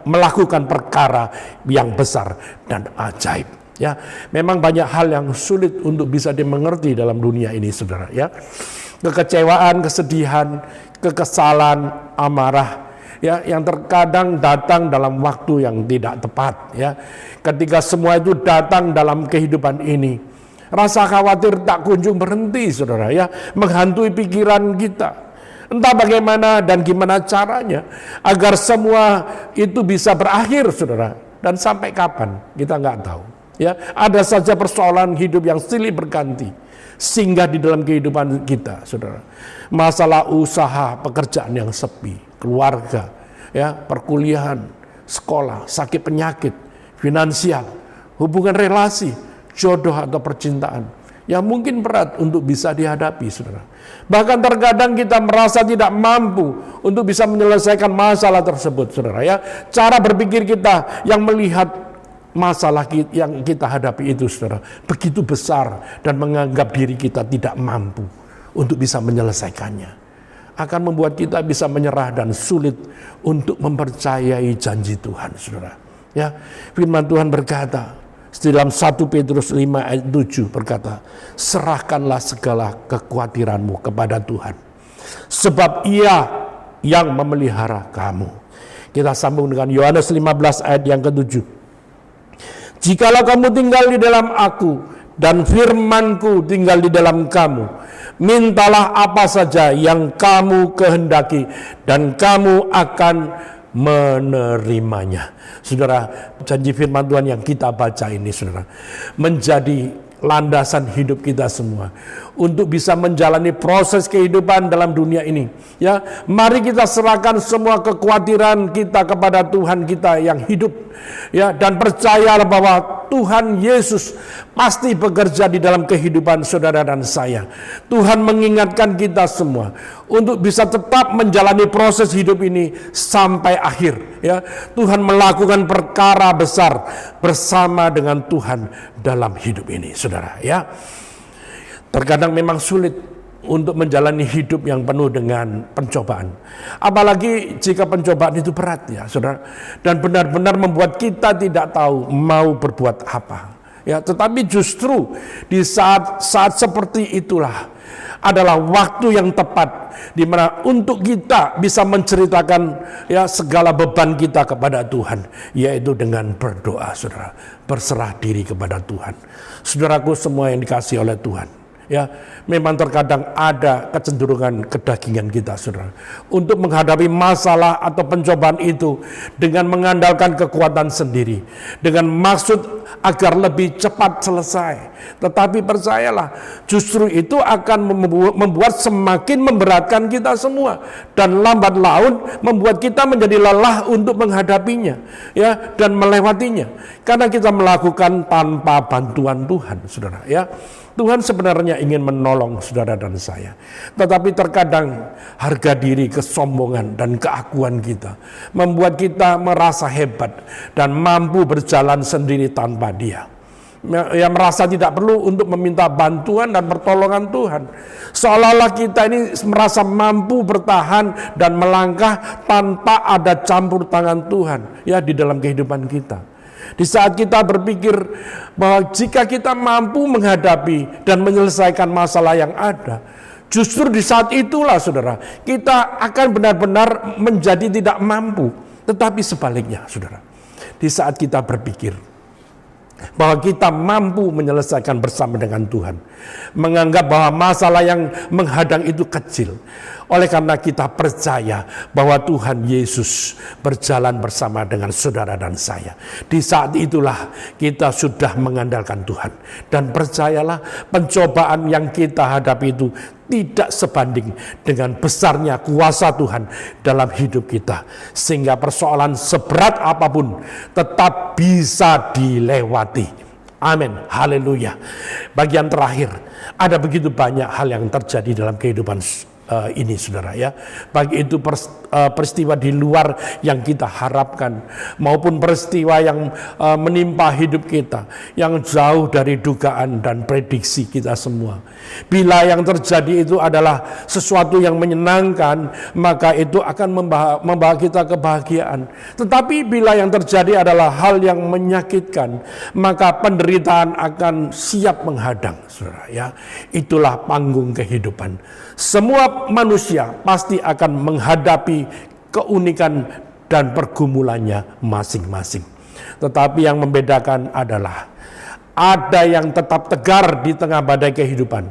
melakukan perkara yang besar dan ajaib, ya. Memang banyak hal yang sulit untuk bisa dimengerti dalam dunia ini, saudara, ya. Kekecewaan, kesedihan, kekesalan, amarah, ya, yang terkadang datang dalam waktu yang tidak tepat, ya. Ketika semua itu datang dalam kehidupan ini, rasa khawatir tak kunjung berhenti, saudara, ya, menghantui pikiran kita. Entah bagaimana dan gimana caranya agar semua itu bisa berakhir, saudara. Dan sampai kapan kita nggak tahu. Ya, ada saja persoalan hidup yang silih berganti singgah di dalam kehidupan kita, saudara. Masalah usaha, pekerjaan yang sepi, keluarga, ya, perkuliahan, sekolah, sakit penyakit, finansial, hubungan relasi, jodoh atau percintaan yang mungkin berat untuk bisa dihadapi, saudara. Bahkan terkadang kita merasa tidak mampu untuk bisa menyelesaikan masalah tersebut, saudara. Ya, cara berpikir kita yang melihat masalah yang kita hadapi itu, saudara, begitu besar dan menganggap diri kita tidak mampu untuk bisa menyelesaikannya, akan membuat kita bisa menyerah dan sulit untuk mempercayai janji Tuhan, saudara. Ya, firman Tuhan berkata dalam 1 Petrus 5 ayat 7 berkata, serahkanlah segala kekhawatiranmu kepada Tuhan, sebab Ia yang memelihara kamu. Kita sambung dengan Yohanes 15 ayat yang ke-7. Jikalau kamu tinggal di dalam aku dan firman-Ku tinggal di dalam kamu, mintalah apa saja yang kamu kehendaki dan kamu akan menerimanya. Saudara, janji firman Tuhan yang kita baca ini, saudara, menjadi landasan hidup kita semua untuk bisa menjalani proses kehidupan dalam dunia ini. Ya, mari kita serahkan semua kekhawatiran kita kepada Tuhan kita yang hidup, ya, dan percayalah bahwa Tuhan Yesus pasti bekerja di dalam kehidupan saudara dan saya. Tuhan mengingatkan kita semua untuk bisa tetap menjalani proses hidup ini sampai akhir, ya. Tuhan melakukan perkara besar bersama dengan Tuhan dalam hidup ini, saudara, ya. Terkadang memang sulit untuk menjalani hidup yang penuh dengan pencobaan, apalagi jika pencobaan itu berat, ya, saudara, dan benar-benar membuat kita tidak tahu mau berbuat apa, ya. Tetapi justru di saat seperti itulah adalah waktu yang tepat di mana untuk kita bisa menceritakan, ya, segala beban kita kepada Tuhan, yaitu dengan berdoa, saudara, berserah diri kepada Tuhan. Saudaraku semua yang dikasihi oleh Tuhan, ya, memang terkadang ada kecenderungan kedagingan kita, saudara, untuk menghadapi masalah atau pencobaan itu dengan mengandalkan kekuatan sendiri, dengan maksud agar lebih cepat selesai. Tetapi percayalah, justru itu akan membuat semakin memberatkan kita semua, dan lambat laun membuat kita menjadi lelah untuk menghadapinya, ya, dan melewatinya, karena kita melakukan tanpa bantuan Tuhan, saudara, ya. Tuhan sebenarnya ingin menolong saudara dan saya, tetapi terkadang harga diri, kesombongan, dan keakuan kita membuat kita merasa hebat dan mampu berjalan sendiri tanpa Dia. Yang merasa tidak perlu untuk meminta bantuan dan pertolongan Tuhan. Seolah-olah kita ini merasa mampu bertahan dan melangkah tanpa ada campur tangan Tuhan, ya, di dalam kehidupan kita. Di saat kita berpikir bahwa jika kita mampu menghadapi dan menyelesaikan masalah yang ada, justru di saat itulah, saudara, kita akan benar-benar menjadi tidak mampu. Tetapi sebaliknya, saudara, di saat kita berpikir bahwa kita mampu menyelesaikan bersama dengan Tuhan, menganggap bahwa masalah yang menghadang itu kecil, oleh karena kita percaya bahwa Tuhan Yesus berjalan bersama dengan saudara dan saya. Di saat itulah kita sudah mengandalkan Tuhan, dan percayalah, pencobaan yang kita hadapi itu tidak sebanding dengan besarnya kuasa Tuhan dalam hidup kita, sehingga persoalan seberat apapun tetap bisa dilewati. Amin, haleluya. Bagian terakhir, ada begitu banyak hal yang terjadi dalam kehidupan ini, saudara, ya, baik itu peristiwa di luar yang kita harapkan maupun peristiwa yang menimpa hidup kita yang jauh dari dugaan dan prediksi kita semua. Bila yang terjadi itu adalah sesuatu yang menyenangkan, maka itu akan membawa kita kebahagiaan. Tetapi bila yang terjadi adalah hal yang menyakitkan, maka penderitaan akan siap menghadang, saudara, ya. Itulah panggung kehidupan. Semua manusia pasti akan menghadapi keunikan dan pergumulannya masing-masing. Tetapi yang membedakan adalah ada yang tetap tegar di tengah badai kehidupan,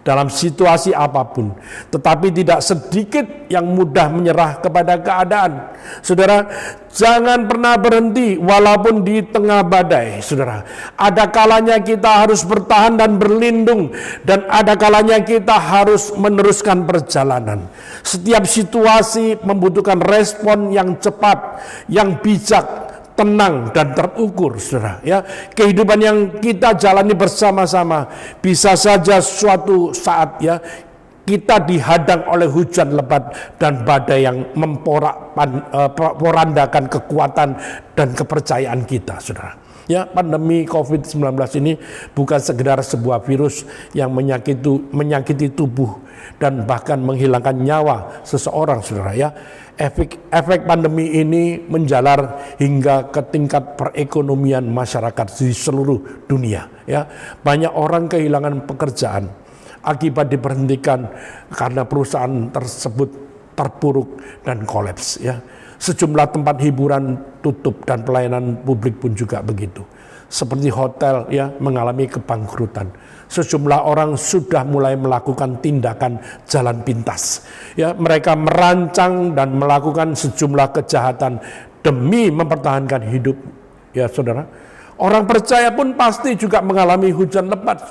dalam situasi apapun. Tetapi tidak sedikit yang mudah menyerah kepada keadaan. Saudara, jangan pernah berhenti walaupun di tengah badai. Saudara, ada kalanya kita harus bertahan dan berlindung, dan ada kalanya kita harus meneruskan perjalanan. Setiap situasi membutuhkan respon yang cepat, yang bijak, tenang dan terukur, saudara. Ya, kehidupan yang kita jalani bersama-sama bisa saja suatu saat ya kita dihadang oleh hujan lebat dan badai yang memporandakan kekuatan dan kepercayaan kita, saudara. Ya, pandemi COVID-19 ini bukan sekedar sebuah virus yang menyakiti tubuh dan bahkan menghilangkan nyawa seseorang, saudara. Ya, efek pandemi ini menjalar hingga ke tingkat perekonomian masyarakat di seluruh dunia. Ya, banyak orang kehilangan pekerjaan akibat diberhentikan karena perusahaan tersebut terpuruk dan kolaps. Ya, sejumlah tempat hiburan tutup dan pelayanan publik pun juga begitu. Seperti hotel ya mengalami kebangkrutan. Sejumlah orang sudah mulai melakukan tindakan jalan pintas. Ya, mereka merancang dan melakukan sejumlah kejahatan demi mempertahankan hidup. Ya, saudara. Orang percaya pun pasti juga mengalami hujan lebat,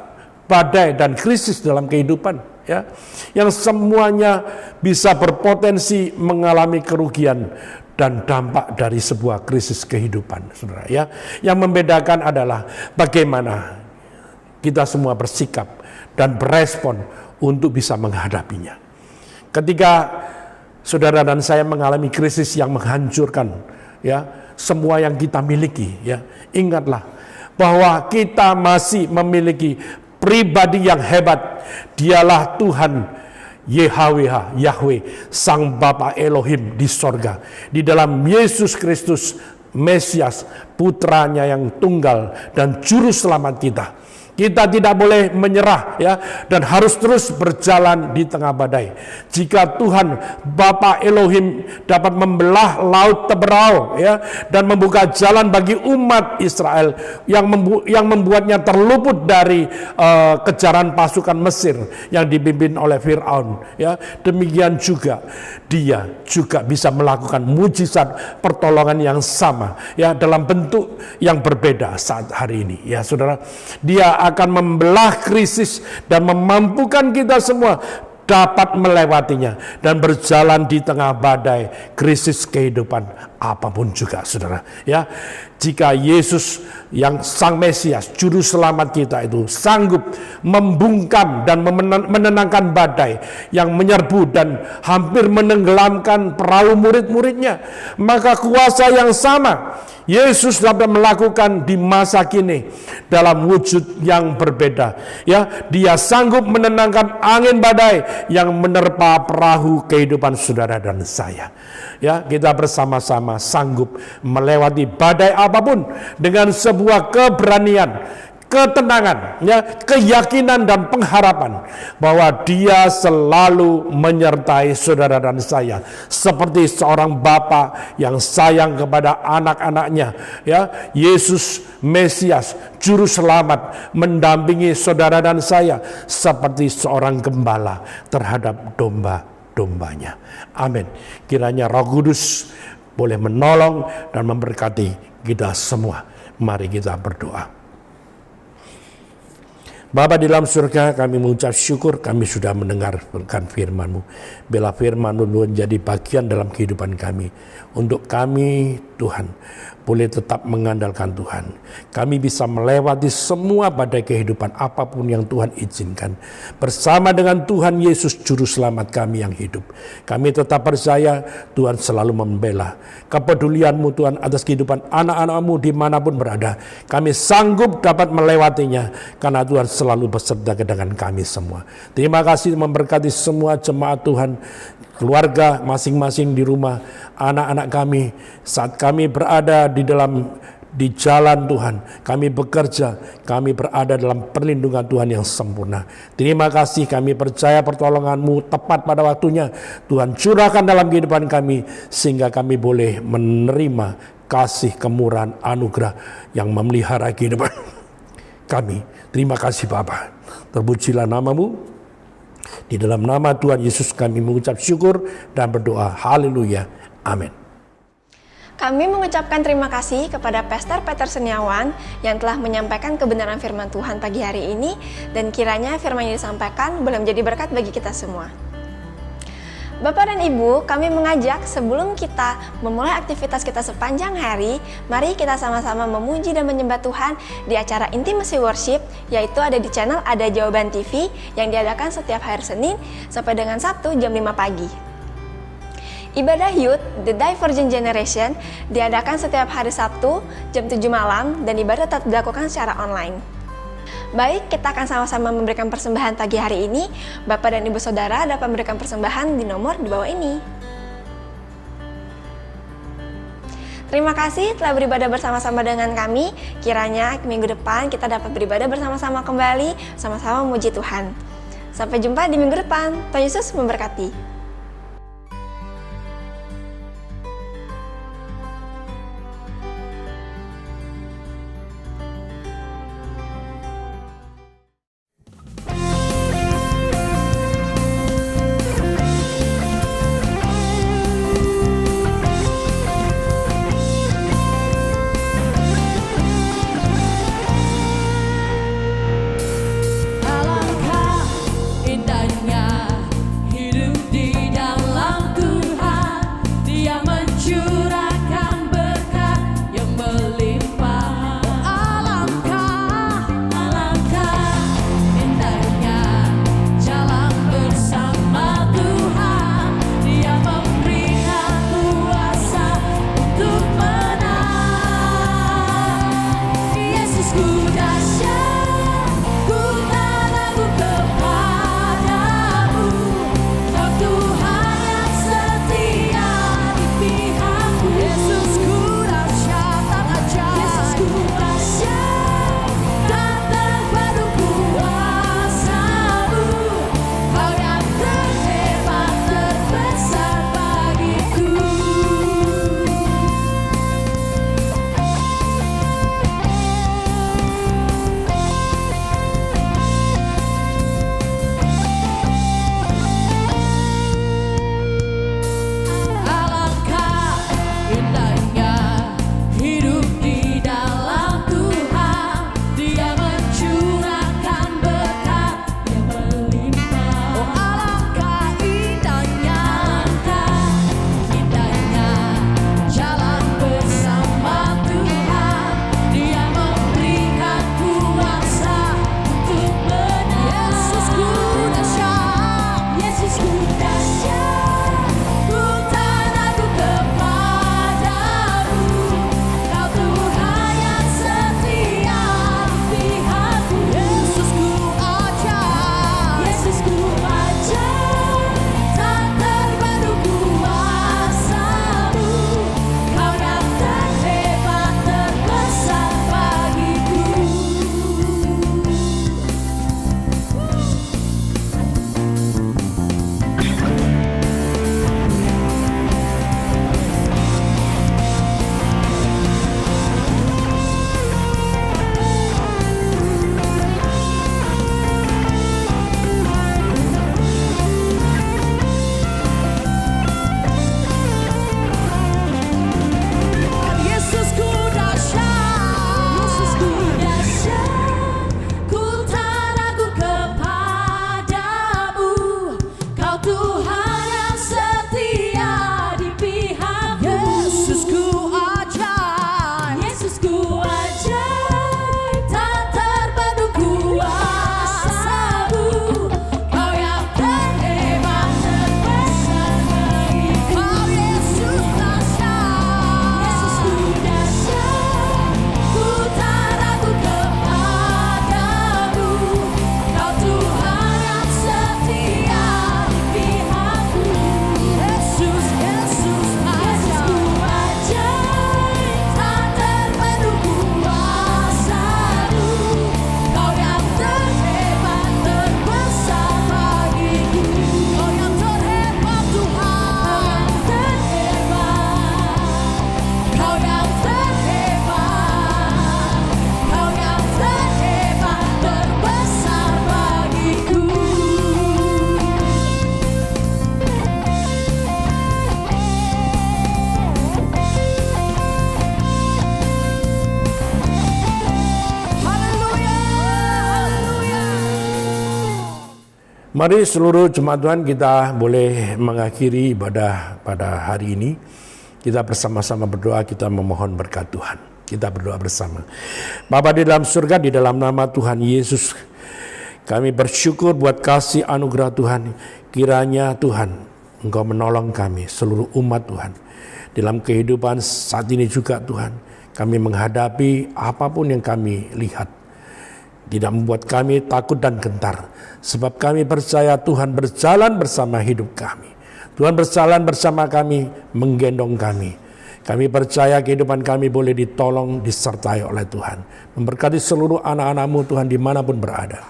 badai dan krisis dalam kehidupan. Ya, yang semuanya bisa berpotensi mengalami kerugian dan dampak dari sebuah krisis kehidupan, saudara. Ya, yang membedakan adalah bagaimana kita semua bersikap dan berespon untuk bisa menghadapinya. Ketika saudara dan saya mengalami krisis yang menghancurkan ya semua yang kita miliki, ya, ingatlah bahwa kita masih memiliki pribadi yang hebat. Dialah Tuhan Yahweh, Sang Bapa Elohim di sorga. Di dalam Yesus Kristus, Mesias, putranya yang tunggal dan juru selamat kita. Kita tidak boleh menyerah ya, dan harus terus berjalan di tengah badai. Jika Tuhan Bapa Elohim dapat membelah laut Teberau ya dan membuka jalan bagi umat Israel yang membuatnya terluput dari kejaran pasukan Mesir yang dipimpin oleh Firaun ya, demikian juga Dia juga bisa melakukan mujizat pertolongan yang sama ya dalam bentuk yang berbeda saat hari ini ya, saudara. Dia akan membelah krisis dan memampukan kita semua dapat melewatinya dan berjalan di tengah badai krisis kehidupan apapun juga, saudara. Ya, jika Yesus yang Sang Mesias, juru selamat kita itu sanggup membungkam dan menenangkan badai yang menyerbu dan hampir menenggelamkan perahu murid-muridnya, maka kuasa yang sama Yesus dapat melakukan di masa kini dalam wujud yang berbeda. Ya, Dia sanggup menenangkan angin badai yang menerpa perahu kehidupan saudara dan saya. Ya, kita bersama-sama sanggup melewati badai apapun dengan sebuah keberanian, ketenangan, ya, keyakinan dan pengharapan bahwa Dia selalu menyertai saudara dan saya seperti seorang bapa yang sayang kepada anak-anaknya. Ya, Yesus Mesias, juru selamat, mendampingi saudara dan saya seperti seorang gembala terhadap domba-dombanya. Amin. Kiranya Roh Kudus boleh menolong dan memberkati kita semua. Mari kita berdoa. Bapa di dalam surga, kami mengucap syukur kami sudah mendengarkan firman-Mu. Bila firman-Mu menjadi bagian dalam kehidupan kami. Untuk kami, Tuhan, boleh tetap mengandalkan Tuhan. Kami bisa melewati semua badai kehidupan apapun yang Tuhan izinkan. Bersama dengan Tuhan Yesus, juru selamat kami yang hidup. Kami tetap percaya Tuhan selalu membela. Kepedulian-Mu Tuhan atas kehidupan anak-anak-Mu dimanapun berada. Kami sanggup dapat melewatinya karena Tuhan selalu beserta dengan kami semua. Terima kasih memberkati semua jemaat Tuhan, keluarga masing-masing di rumah, anak-anak kami saat kami berada di jalan Tuhan, kami bekerja, kami berada dalam perlindungan Tuhan yang sempurna. Terima kasih, kami percaya pertolongan-Mu tepat pada waktunya. Tuhan curahkan dalam kehidupan kami sehingga kami boleh menerima kasih, kemurahan, anugerah yang memelihara kehidupan kami. Terima kasih Bapa. Terpujilah nama-Mu. Di dalam nama Tuhan Yesus kami mengucap syukur dan berdoa. Haleluya. Amin. Kami mengucapkan terima kasih kepada Pastor Peter Seniawan yang telah menyampaikan kebenaran firman Tuhan pagi hari ini, dan kiranya firman yang disampaikan boleh menjadi berkat bagi kita semua. Bapak dan Ibu, kami mengajak sebelum kita memulai aktivitas kita sepanjang hari, mari kita sama-sama memuji dan menyembah Tuhan di acara Intimacy Worship, yaitu ada di channel Ada Jawaban TV yang diadakan setiap hari Senin sampai dengan Sabtu jam 5 pagi. Ibadah Youth, The Divergent Generation, diadakan setiap hari Sabtu jam 7 malam dan ibadah tetap dilakukan secara online. Baik, kita akan sama-sama memberikan persembahan pagi hari ini. Bapak dan Ibu Saudara dapat memberikan persembahan di nomor di bawah ini. Terima kasih telah beribadah bersama-sama dengan kami. Kiranya minggu depan kita dapat beribadah bersama-sama kembali, sama-sama memuji Tuhan. Sampai jumpa di minggu depan. Tuhan Yesus memberkati. Alangkah indahnya hidup di Mari seluruh jemaat Tuhan kita boleh mengakhiri ibadah pada hari ini. Kita bersama-sama berdoa, kita memohon berkat Tuhan. Kita berdoa bersama. Bapa di dalam surga, di dalam nama Tuhan Yesus, kami bersyukur buat kasih anugerah Tuhan. Kiranya Tuhan, Engkau menolong kami, seluruh umat Tuhan. Dalam kehidupan saat ini juga Tuhan, kami menghadapi apapun yang kami lihat. Tidak membuat kami takut dan gentar. Sebab kami percaya Tuhan berjalan bersama hidup kami. Tuhan berjalan bersama kami, menggendong kami. Kami percaya kehidupan kami boleh ditolong, disertai oleh Tuhan. Memberkati seluruh anak-anak-Mu Tuhan dimanapun berada.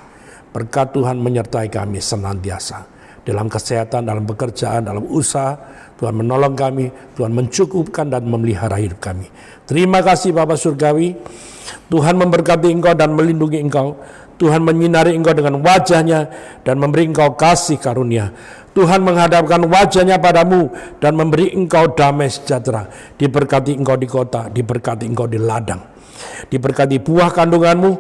Berkat Tuhan menyertai kami senantiasa. Dalam kesehatan, dalam pekerjaan, dalam usaha, Tuhan menolong kami, Tuhan mencukupkan dan memelihara hidup kami. Terima kasih Bapa Surgawi. Tuhan memberkati Engkau dan melindungi Engkau. Tuhan menyinari Engkau dengan wajah-Nya dan memberi Engkau kasih karunia. Tuhan menghadapkan wajah-Nya padamu dan memberi Engkau damai sejahtera. Diberkati Engkau di kota, diberkati Engkau di ladang. Diberkati buah kandunganmu,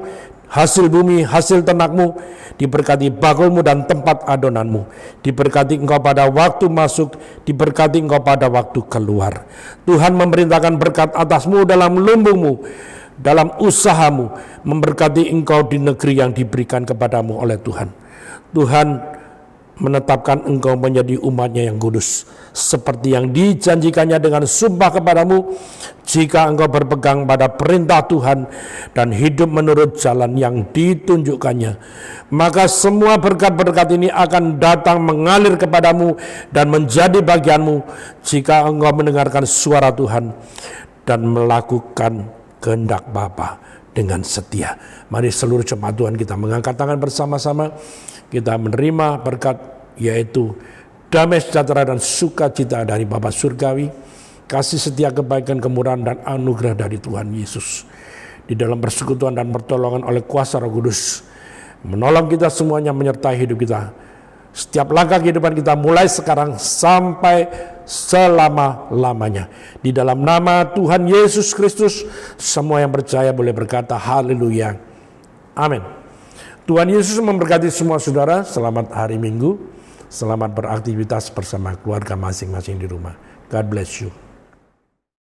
hasil bumi, hasil ternakmu, diberkati bakulmu dan tempat adonanmu. Diberkati Engkau pada waktu masuk, diberkati Engkau pada waktu keluar. Tuhan memerintahkan berkat atasmu dalam lumbungmu, dalam usahamu, memberkati engkau di negeri yang diberikan kepadamu oleh Tuhan. Tuhan menetapkan engkau menjadi umatnya yang kudus, seperti yang dijanjikannya dengan sumpah kepadamu, jika engkau berpegang pada perintah Tuhan dan hidup menurut jalan yang ditunjukkannya. Maka semua berkat-berkat ini akan datang mengalir kepadamu dan menjadi bagianmu, jika engkau mendengarkan suara Tuhan dan melakukan kehendak Bapa dengan setia. Mari seluruh jemaat Tuhan kita mengangkat tangan bersama-sama. Kita menerima berkat, yaitu damai sejahtera dan sukacita dari Bapa Surgawi, kasih setia, kebaikan, kemurahan dan anugerah dari Tuhan Yesus. Di dalam persekutuan dan pertolongan oleh kuasa Roh Kudus, menolong kita semuanya, menyertai hidup kita. Setiap langkah kehidupan kita mulai sekarang sampai selama-lamanya. Di dalam nama Tuhan Yesus Kristus, semua yang percaya boleh berkata haleluya. Amin. Tuhan Yesus memberkati semua saudara. Selamat hari Minggu. Selamat beraktivitas bersama keluarga masing-masing di rumah. God bless you.